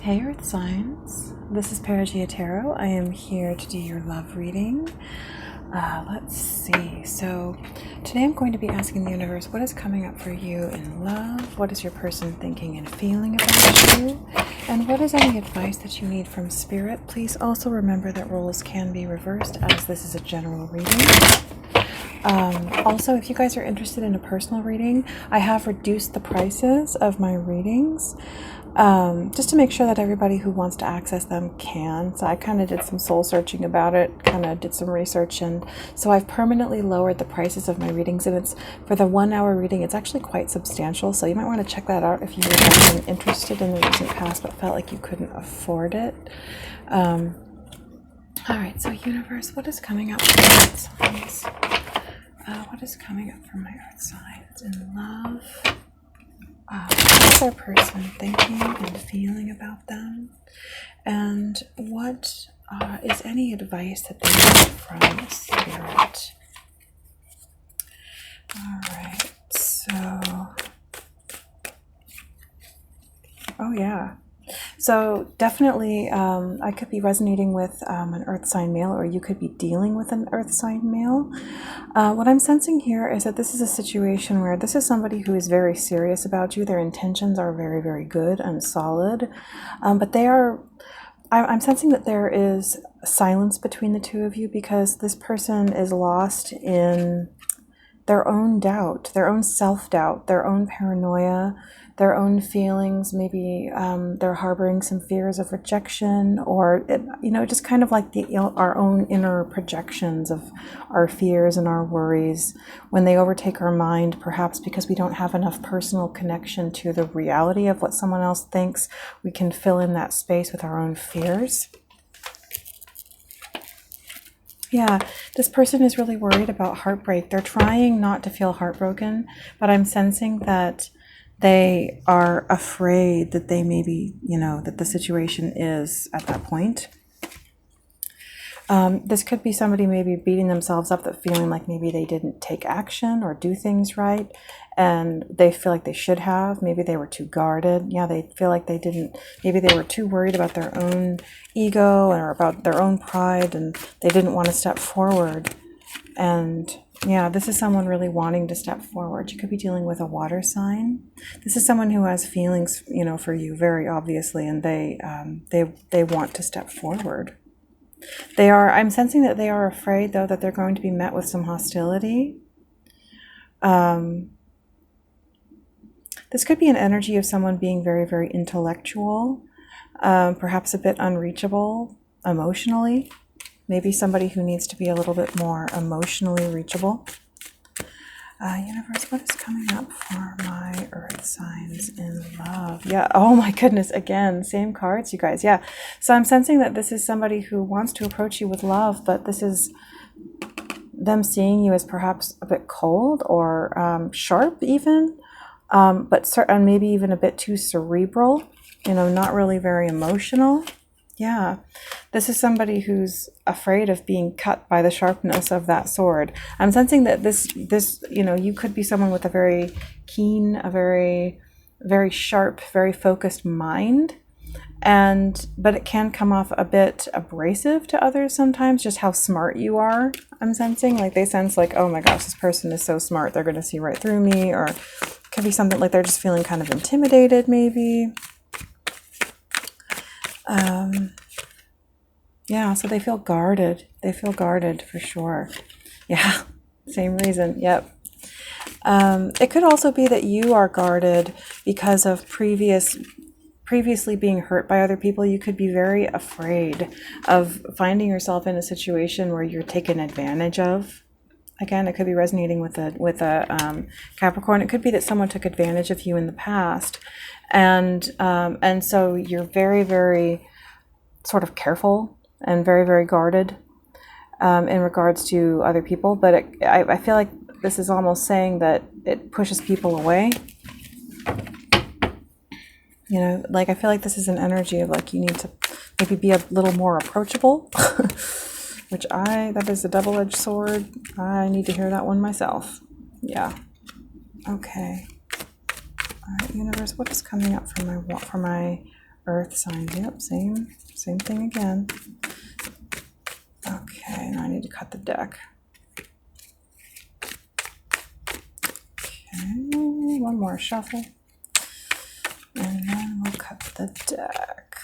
Hey Earth Signs, this is Perigaea Tarot. I am here to do your love reading. Let's see. So today I'm going to be asking the universe, what is coming up for you in love? What is your person thinking and feeling about you? And what is any advice that you need from Spirit? Please also remember that roles can be reversed as this is a general reading. Also, if you guys are interested in a personal reading, I have reduced the prices of my readings. Just to make sure that everybody who wants to access them can. So I kind of did some soul searching about it, kind of did some research, and so I've permanently lowered the prices of my readings, and it's for the 1 hour reading, it's actually quite substantial, so you might want to check that out if you have been interested in the recent past but felt like you couldn't afford it. Alright, so universe, what is coming up for my Earth signs? What is coming up for my Earth signs in love? What is our person thinking and feeling about them? And what is any advice that they need from Spirit? Alright, so... Oh yeah. So definitely I could be resonating with an Earth sign male, or you could be dealing with an Earth sign male. What I'm sensing here is that this is a situation where this is somebody who is very serious about you. Their intentions are very, very good and solid. But I'm sensing that there is silence between the two of you because this person is lost in their own doubt, their own self-doubt, their own paranoia, their own feelings. Maybe they're harboring some fears of rejection, or just kind of like our own inner projections of our fears and our worries when they overtake our mind, perhaps because we don't have enough personal connection to the reality of what someone else thinks. We can fill in that space with our own fears. Yeah, this person is really worried about heartbreak. They're trying not to feel heartbroken, but I'm sensing that they are afraid that they maybe, that the situation is at that point. This could be somebody maybe beating themselves up, that feeling like maybe they didn't take action or do things right, and they feel like they should have. Maybe they were too guarded. Yeah, they feel like they didn't. Maybe they were too worried about their own ego or about their own pride, and they didn't want to step forward. And yeah, this is someone really wanting to step forward. You could be dealing with a water sign. This is someone who has feelings, for you, very obviously, and they want to step forward. I'm sensing that they are afraid, though, that they're going to be met with some hostility. This could be an energy of someone being very, very intellectual, perhaps a bit unreachable emotionally. Maybe somebody who needs to be a little bit more emotionally reachable. Universe, what is coming up for my Earth signs in love? Yeah, oh my goodness, again, same cards, you guys. Yeah, so I'm sensing that this is somebody who wants to approach you with love, but this is them seeing you as perhaps a bit cold or sharp even, and maybe even a bit too cerebral, not really very emotional. Yeah, this is somebody who's afraid of being cut by the sharpness of that sword. I'm sensing that this you could be someone with a very keen, a very, very sharp, very focused mind, but it can come off a bit abrasive to others sometimes, just how smart you are. I'm sensing like they sense like, oh my gosh, this person is so smart, they're going to see right through me, or it could be something like they're just feeling kind of intimidated maybe. Yeah, so they feel guarded. They feel guarded for sure. Yeah, same reason. Yep. It could also be that you are guarded because of previously being hurt by other people. You could be very afraid of finding yourself in a situation where you're taken advantage of. Again, it could be resonating with a Capricorn. It could be that someone took advantage of you in the past, and so you're very, very sort of careful and very, very guarded in regards to other people. But I feel like this is almost saying that it pushes people away. Like I feel like this is an energy of like you need to maybe be a little more approachable. That is a double-edged sword. I need to hear that one myself. Yeah. Okay. All right, universe, what is coming up for my Earth signs. Yep, same thing again. Okay, now I need to cut the deck. Okay, one more shuffle. And then we'll cut the deck.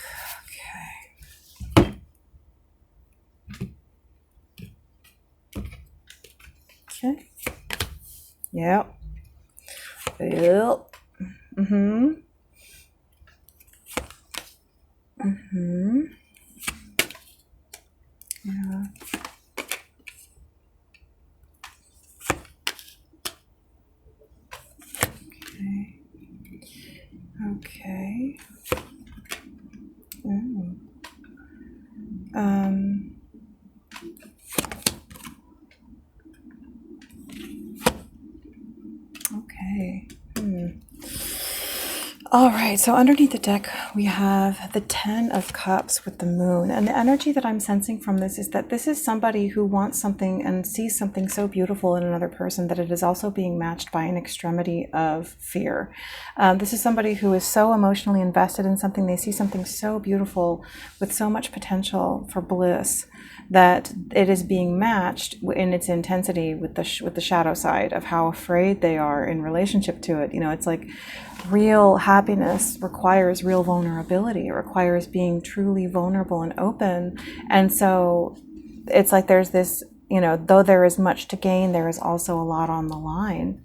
Okay. Yep. Yep. Mm-hmm. Mm-hmm. Yeah. Okay. Okay. Ooh. Okay. All right, so underneath the deck, we have the 10 of Cups with the moon. And the energy that I'm sensing from this is that this is somebody who wants something and sees something so beautiful in another person that it is also being matched by an extremity of fear. This is somebody who is so emotionally invested in something. They see something so beautiful with so much potential for bliss that it is being matched in its intensity with the shadow side of how afraid they are in relationship to it. You know, it's like real happiness requires real vulnerability. It requires being truly vulnerable and open. And so it's like there's this, you know, though there is much to gain, there is also a lot on the line.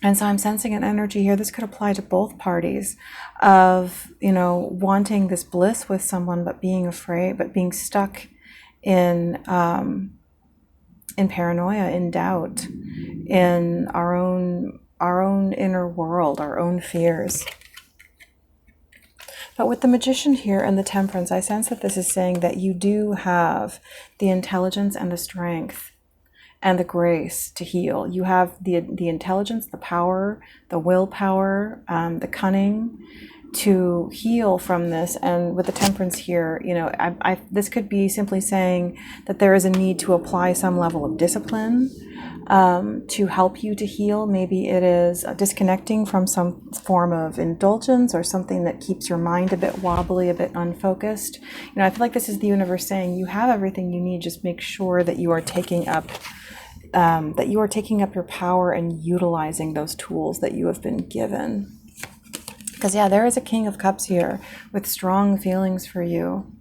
And so I'm sensing an energy here. This could apply to both parties of, you know, wanting this bliss with someone, but being afraid, but being stuck in paranoia, in doubt, in our own inner world, our own fears. But with the Magician here and the Temperance, I sense that this is saying that you do have the intelligence and the strength and the grace to heal. You have the intelligence, the power, the willpower, the cunning to heal from this. And with the Temperance here, you know, this could be simply saying that there is a need to apply some level of discipline to help you to heal. Maybe it is disconnecting from some form of indulgence or something that keeps your mind a bit wobbly, a bit unfocused. You know, I feel like this is the universe saying you have everything you need. Just make sure that you are taking up your power and utilizing those tools that you have been given. Because yeah, there is a King of Cups here with strong feelings for you.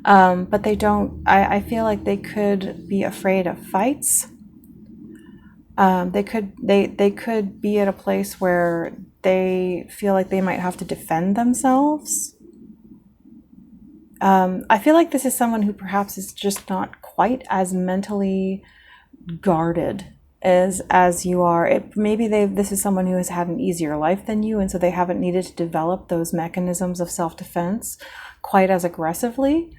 But they don't, I feel like they could be afraid of fights. They could be at a place where they feel like they might have to defend themselves. I feel like this is someone who perhaps is just not quite as mentally guarded as you are. Maybe this is someone who has had an easier life than you, and so they haven't needed to develop those mechanisms of self-defense quite as aggressively.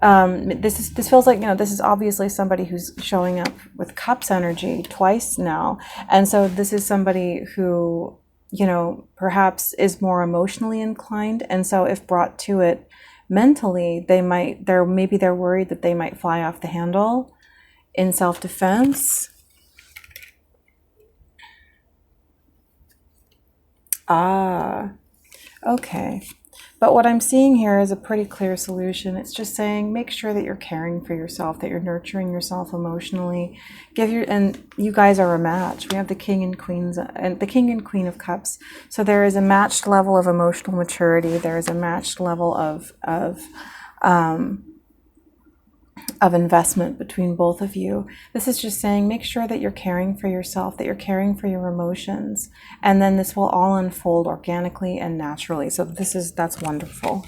This feels like, you know, this is obviously somebody who's showing up with Cups energy twice now, and so this is somebody who, you know, perhaps is more emotionally inclined, and so if brought to it mentally, they're worried that they might fly off the handle in self-defense. Okay. But what I'm seeing here is a pretty clear solution. It's just saying, make sure that you're caring for yourself, that you're nurturing yourself emotionally. And you guys are a match. We have the King and Queen of Cups. So there is a matched level of emotional maturity. There is a matched level of investment between both of you. This is just saying, make sure that you're caring for yourself, that you're caring for your emotions, and then this will all unfold organically and naturally. So that's wonderful.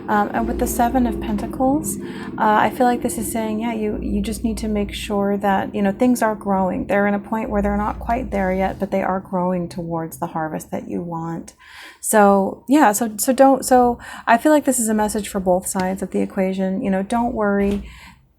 And with the Seven of Pentacles, I feel like this is saying, yeah, you just need to make sure that, you know, things are growing. They're in a point where they're not quite there yet, but they are growing towards the harvest that you want. So yeah, so I feel like this is a message for both sides of the equation. You know, don't worry.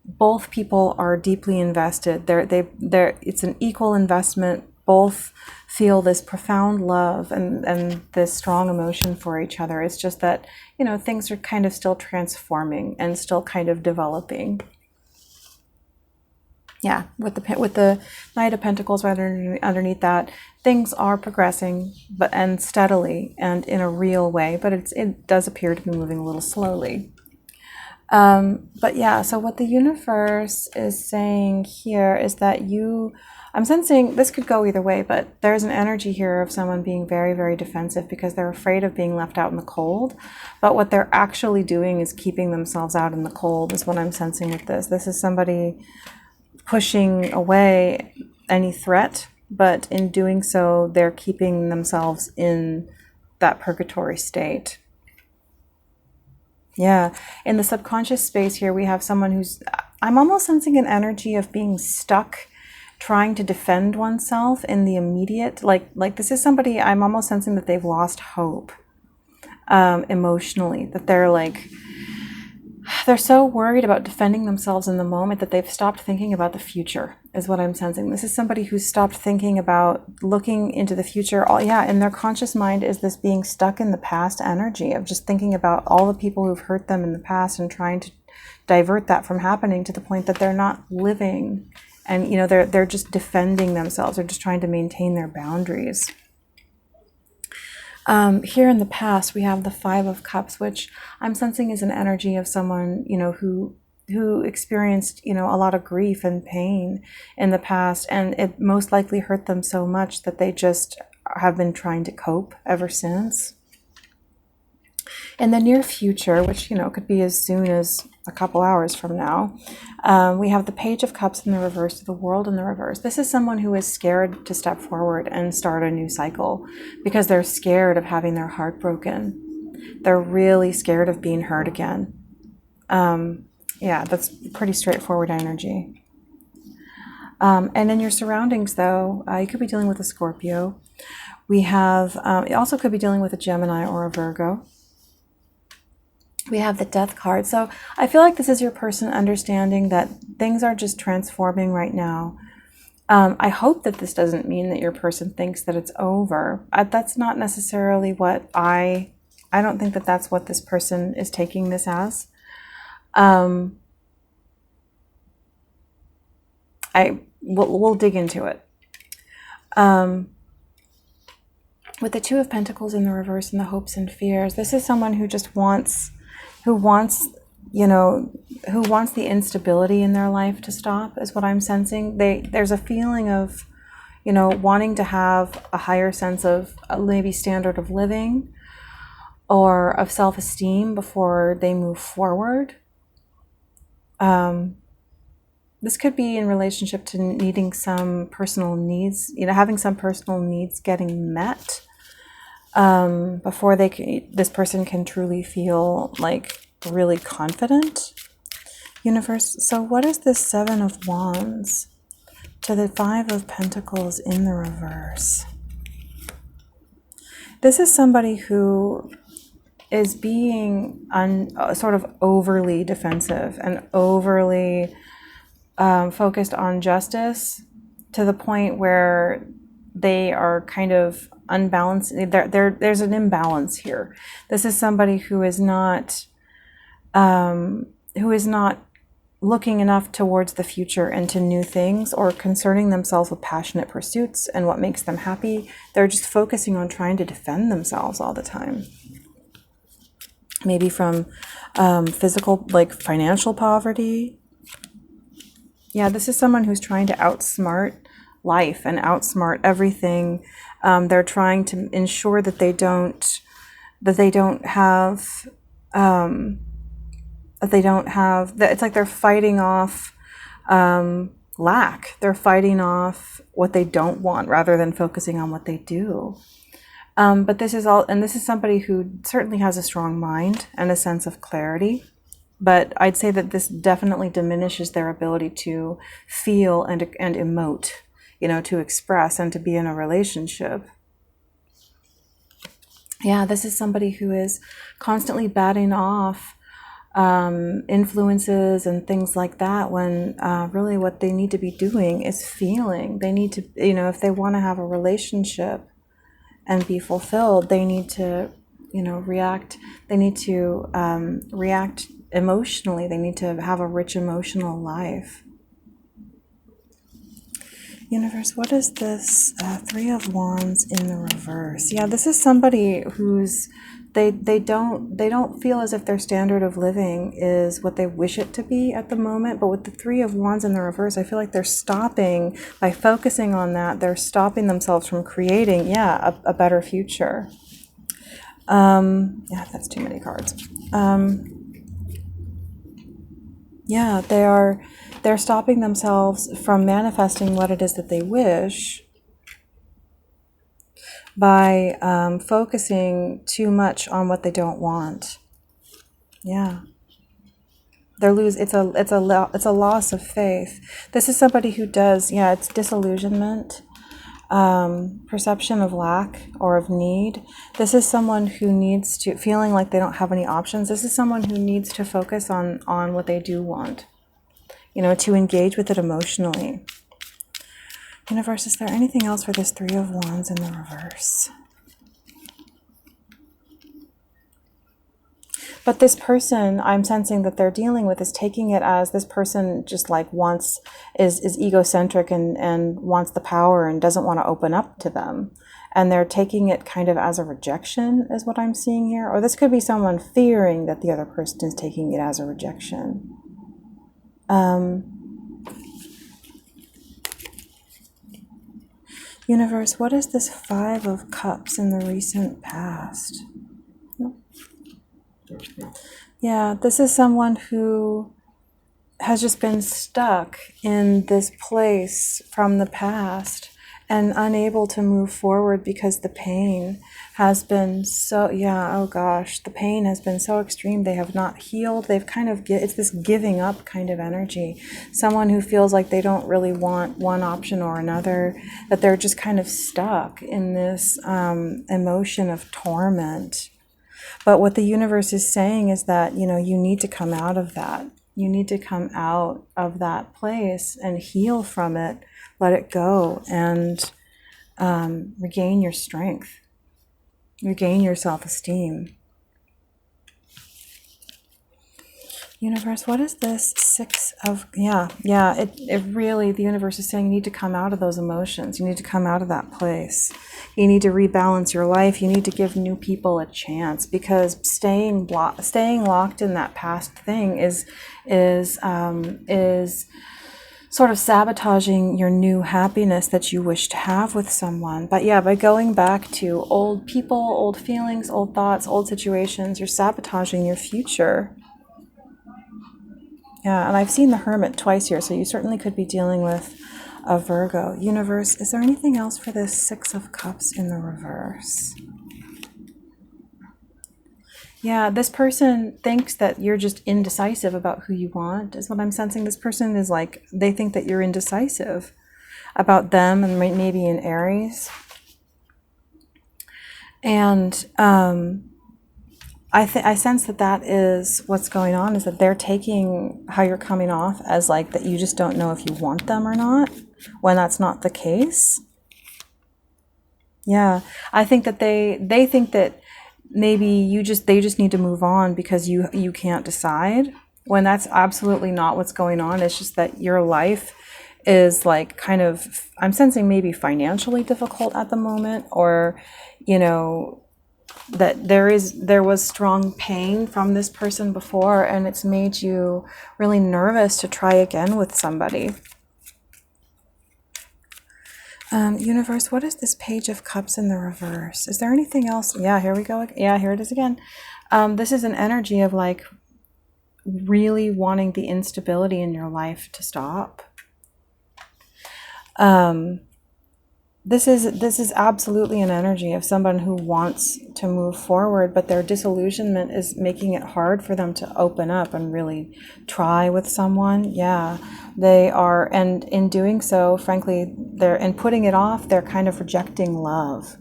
Both people are deeply invested. It's an equal investment. Both feel this profound love and this strong emotion for each other. It's just that, you know, things are kind of still transforming and still kind of developing. Yeah, with the Knight of Pentacles right underneath that, things are progressing, and steadily and in a real way, but it does appear to be moving a little slowly. But yeah, so what the universe is saying here is that I'm sensing this could go either way, but there's an energy here of someone being very, very defensive because they're afraid of being left out in the cold. But what they're actually doing is keeping themselves out in the cold, is what I'm sensing with this. This is somebody pushing away any threat, but in doing so, they're keeping themselves in that purgatory state. Yeah, in the subconscious space here, we have someone I'm almost sensing an energy of being stuck, trying to defend oneself in the immediate. Like this is somebody, I'm almost sensing that they've lost hope emotionally, that they're so worried about defending themselves in the moment that they've stopped thinking about the future, is what I'm sensing. This is somebody who's stopped thinking about looking into the future. In their conscious mind is this being stuck in the past energy of just thinking about all the people who've hurt them in the past and trying to divert that from happening, to the point that they're not living, and they're just defending themselves. They're just trying to maintain their boundaries. Here in the past, we have the Five of Cups, which I'm sensing is an energy of someone, who experienced, a lot of grief and pain in the past, and it most likely hurt them so much that they just have been trying to cope ever since. In the near future, which, could be as soon as a couple hours from now, we have the Page of Cups in the reverse, the World in the reverse. This is someone who is scared to step forward and start a new cycle because they're scared of having their heart broken. They're really scared of being hurt again. That's pretty straightforward energy. And in your surroundings, though, you could be dealing with a Scorpio. We have, it also could be dealing with a Gemini or a Virgo. We have the Death card. So I feel like this is your person understanding that things are just transforming right now. I hope that this doesn't mean that your person thinks that it's over. That's not necessarily what I don't think that that's what this person is taking this as. We'll dig into it. With the Two of Pentacles in the reverse and the hopes and fears, this is someone who just wants the instability in their life to stop, is what I'm sensing. There's a feeling of, wanting to have a higher sense of maybe standard of living or of self-esteem before they move forward. This could be in relationship to needing some personal needs, having some personal needs getting met before this person can truly feel like really confident. Universe, so what is this Seven of Wands to the Five of Pentacles in the reverse? This is somebody who is being sort of overly defensive and overly focused on justice, to the point where they are kind of unbalanced. There's an imbalance here. This is somebody who is not looking enough towards the future and to new things, or concerning themselves with passionate pursuits and what makes them happy. They're just focusing on trying to defend themselves all the time. Maybe from physical, like financial poverty. Yeah, this is someone who's trying to outsmart life and outsmart everything. They're trying to ensure that they don't have it's like they're fighting off lack. They're fighting off what they don't want rather than focusing on what they do. But this is somebody who certainly has a strong mind and a sense of clarity. But I'd say that this definitely diminishes their ability to feel and emote, to express and to be in a relationship. Yeah, this is somebody who is constantly batting off influences and things like that, when really what they need to be doing is feeling. They need to, if they want to have a relationship and be fulfilled, they need to, react. They need to react emotionally. They need to have a rich emotional life. Universe, what is this Three of Wands in the reverse? Yeah, this is somebody who's they don't feel as if their standard of living is what they wish it to be at the moment. But with the Three of Wands in the reverse, I feel like they're stopping by focusing on that. They're stopping themselves from creating, a better future. Yeah, that's too many cards. Yeah, they're stopping themselves from manifesting what it is that they wish by focusing too much on what they don't want. Yeah, it's a loss of faith. This is somebody who does, it's disillusionment, perception of lack or of need. This is someone who needs to, feeling like they don't have any options. This is someone who needs to focus on what they do want, to engage with it emotionally. Universe, is there anything else for this Three of Wands in the reverse? But this person, I'm sensing that they're dealing with, is taking it as this person just like is egocentric and wants the power and doesn't want to open up to them. And they're taking it kind of as a rejection, is what I'm seeing here. Or this could be someone fearing that the other person is taking it as a rejection. Universe, what is this Five of Cups in the recent past? Yeah, this is someone who has just been stuck in this place from the past and unable to move forward because the pain has been the pain has been so extreme. They have not healed. They've kind of, it's this giving up kind of energy. Someone who feels like they don't really want one option or another, that they're just kind of stuck in this emotion of torment. But what the universe is saying is that, you need to come out of that. You need to come out of that place and heal from it, let it go, and regain your strength, regain your self-esteem. Universe, what is this Six of, it really, the universe is saying you need to come out of those emotions. You need to come out of that place. You need to rebalance your life. You need to give new people a chance, because staying locked in that past thing is sort of sabotaging your new happiness that you wish to have with someone. But yeah, by going back to old people, old feelings, old thoughts, old situations, you're sabotaging your future. Yeah, and I've seen the Hermit twice here, so you certainly could be dealing with a Virgo. Universe, is there anything else for this Six of Cups in the reverse? Yeah, this person thinks that you're just indecisive about who you want, is what I'm sensing. This person is like, they think that you're indecisive about them, and maybe in Aries. And I sense that is what's going on, is that they're taking how you're coming off as like that you just don't know if you want them or not, when that's not the case. Yeah, I think that they think that maybe they just need to move on because you can't decide, when that's absolutely not what's going on. It's just that your life is like kind of, I'm sensing maybe financially difficult at the moment, or that there was strong pain from this person before, and it's made you really nervous to try again with somebody. Universe, what is this Page of Cups in the reverse? Is there anything else? Yeah, here we go. Yeah, here it is again. This is an energy of like really wanting the instability in your life to stop. This is absolutely an energy of someone who wants to move forward, but their disillusionment is making it hard for them to open up and really try with someone. Yeah, they are, and in doing so, frankly, and putting it off, they're kind of rejecting love.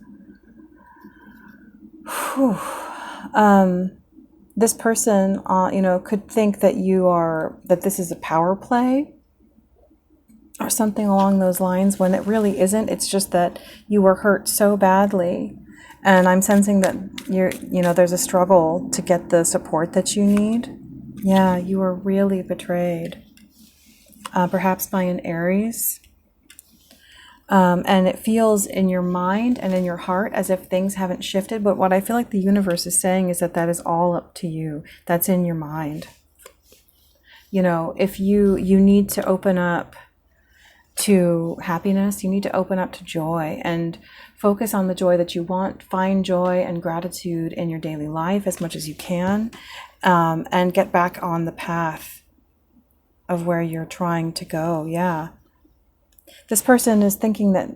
Whew. This person, could think that this is a power play, or something along those lines, when it really isn't. It's just that you were hurt so badly, and I'm sensing that there's a struggle to get the support that you need. Yeah, you were really betrayed, perhaps by an Aries. And it feels in your mind and in your heart as if things haven't shifted. But what I feel like the universe is saying is that that is all up to you. That's in your mind. You know, if you need to open up to happiness, you need to open up to joy and focus on the joy that you want. Find joy and gratitude in your daily life as much as you can, and get back on the path of where you're trying to go. Yeah. This person is thinking that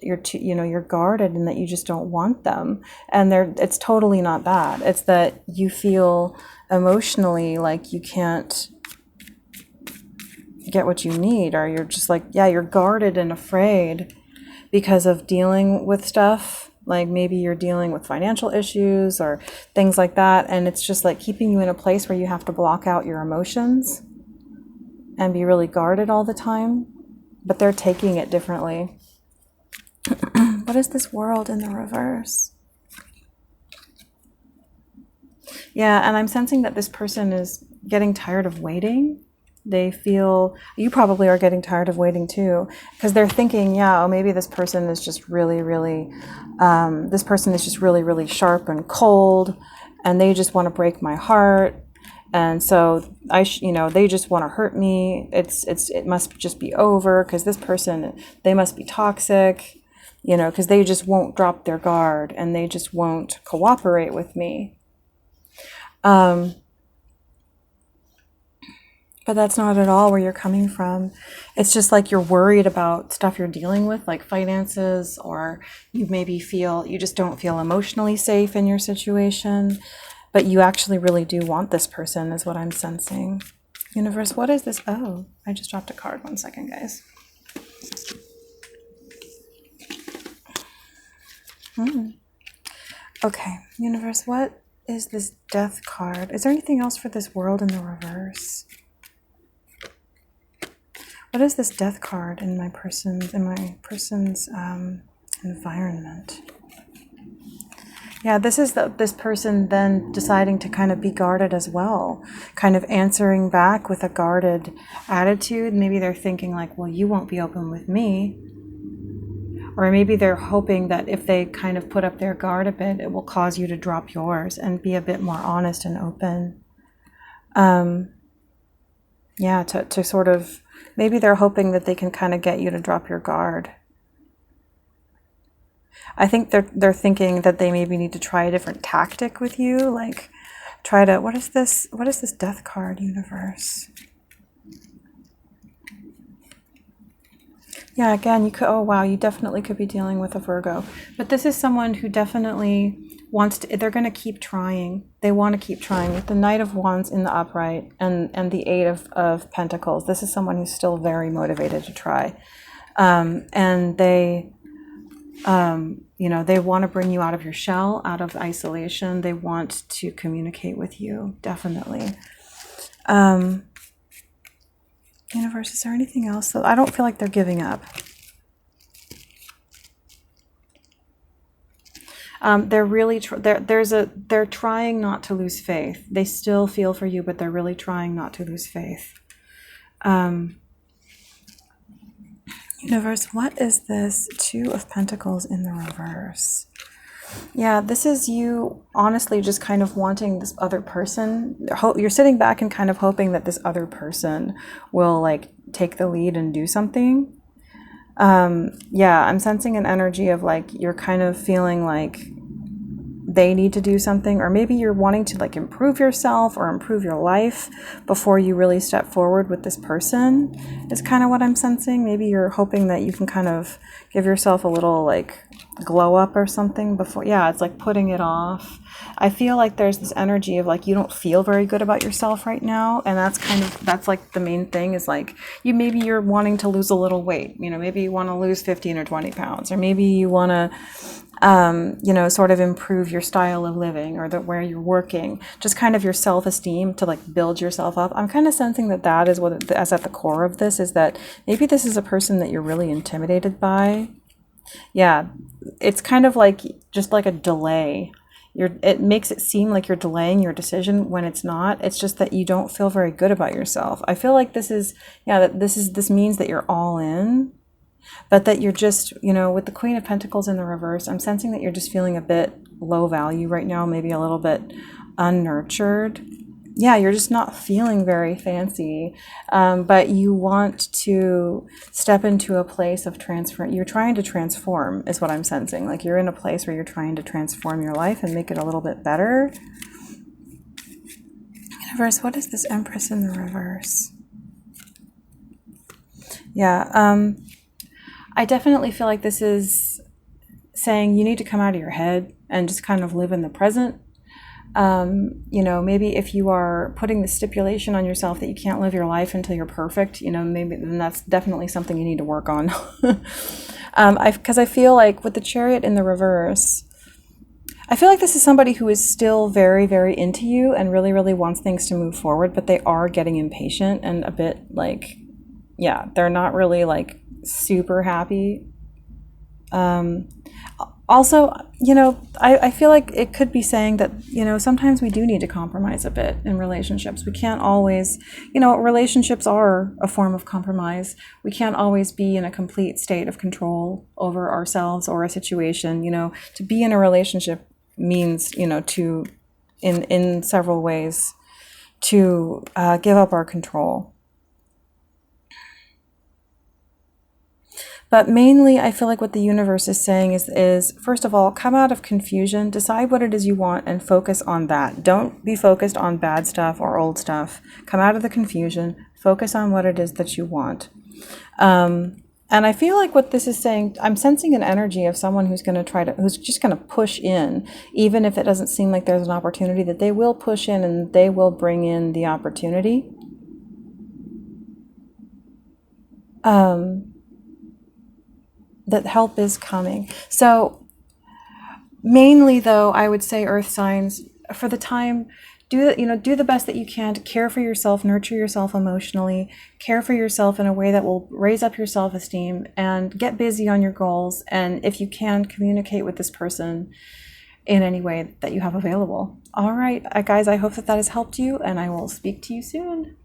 you're guarded and that you just don't want them. And it's totally not that. It's that you feel emotionally like you can't get what you need, or you're just like, yeah, you're guarded and afraid because of dealing with stuff. Like maybe you're dealing with financial issues or things like that. And it's just like keeping you in a place where you have to block out your emotions and be really guarded all the time. But they're taking it differently. What is this world in the reverse? Yeah, and I'm sensing that this person is getting tired of waiting. They feel, you probably are getting tired of waiting too, because they're thinking, yeah, oh, maybe this person is just really, really sharp and cold, and they just want to break my heart. And so they just want to hurt me. It must just be over because this person, they must be toxic, because they just won't drop their guard and they just won't cooperate with me. But that's not at all where you're coming from. It's just like you're worried about stuff you're dealing with, like finances, or you just don't feel emotionally safe in your situation. But you actually really do want this person, is what I'm sensing. Universe, what is this? Oh, I just dropped a card. 1 second, guys. Okay, universe, what is this death card? Is there anything else for this world in the reverse? What is this death card in my person's environment? Yeah, this is this person then deciding to kind of be guarded as well, kind of answering back with a guarded attitude. Maybe they're thinking like, well, you won't be open with me. Or maybe they're hoping that if they kind of put up their guard a bit, it will cause you to drop yours and be a bit more honest and open. To sort of, maybe they're hoping that they can kind of get you to drop your guard. I think they're thinking that they maybe need to try a different tactic with you, like what is this death card, universe? Yeah, again, you definitely could be dealing with a Virgo. But this is someone who definitely they're going to keep trying. They want to keep trying. With the Knight of Wands in the upright and the Eight of Pentacles, this is someone who's still very motivated to try. And they want to bring you out of your shell, out of isolation. They want to communicate with you, definitely. Universe, is there anything else? So I don't feel like they're giving up. They're really they're trying not to lose faith. They still feel for you, but they're really trying not to lose faith. Universe, what is this Two of Pentacles in the reverse? Yeah, this is you honestly just kind of wanting this other person. You're sitting back and kind of hoping that this other person will like take the lead and do something. I'm sensing an energy of like you're kind of feeling like they need to do something, or maybe you're wanting to like improve yourself or improve your life before you really step forward with this person, is kind of what I'm sensing. Maybe you're hoping that you can kind of give yourself a little like glow up or something before. Yeah, it's like putting it off. I feel like there's this energy of like you don't feel very good about yourself right now, and that's like the main thing is like you're wanting to lose a little weight. Maybe you want to lose 15 or 20 pounds, or maybe you want to sort of improve your style of living, or where you're working, just kind of your self-esteem to like build yourself up. I'm kind of sensing that is what is at the core of this, is that maybe this is a person that you're really intimidated by. Yeah, it's kind of like just like a delay. It makes it seem like you're delaying your decision when it's not. It's just that you don't feel very good about yourself. I feel like this means that you're all in. but that you're just, with the Queen of Pentacles in the reverse, I'm sensing that you're just feeling a bit low value right now, maybe a little bit unnurtured. Yeah, you're just not feeling very fancy, but you want to step into a place of transfer. You're trying to transform, is what I'm sensing. Like you're in a place where you're trying to transform your life and make it a little bit better. Universe, what is this Empress in the reverse? Yeah, I definitely feel like this is saying you need to come out of your head and just kind of live in the present. Maybe if you are putting the stipulation on yourself that you can't live your life until you're perfect, maybe then that's definitely something you need to work on. Because I feel like with the Chariot in the reverse, I feel like this is somebody who is still very, very into you and really, really wants things to move forward, but they are getting impatient and a bit like, yeah, they're not really like super happy. Also, I feel like it could be saying that, sometimes we do need to compromise a bit in relationships. We can't always, relationships are a form of compromise. We can't always be in a complete state of control over ourselves or a situation. To be in a relationship means, to, in several ways, to give up our control. But mainly, I feel like what the universe is saying is, first of all, come out of confusion, decide what it is you want, and focus on that. Don't be focused on bad stuff or old stuff. Come out of the confusion, focus on what it is that you want. And I feel like what this is saying, I'm sensing an energy of someone who's just going to push in, even if it doesn't seem like there's an opportunity, that they will push in and they will bring in the opportunity. That help is coming. So mainly though, I would say earth signs, for the time, do the best that you can to care for yourself, nurture yourself emotionally, care for yourself in a way that will raise up your self-esteem, and get busy on your goals. And if you can, communicate with this person in any way that you have available. All right, guys, I hope that has helped you, and I will speak to you soon.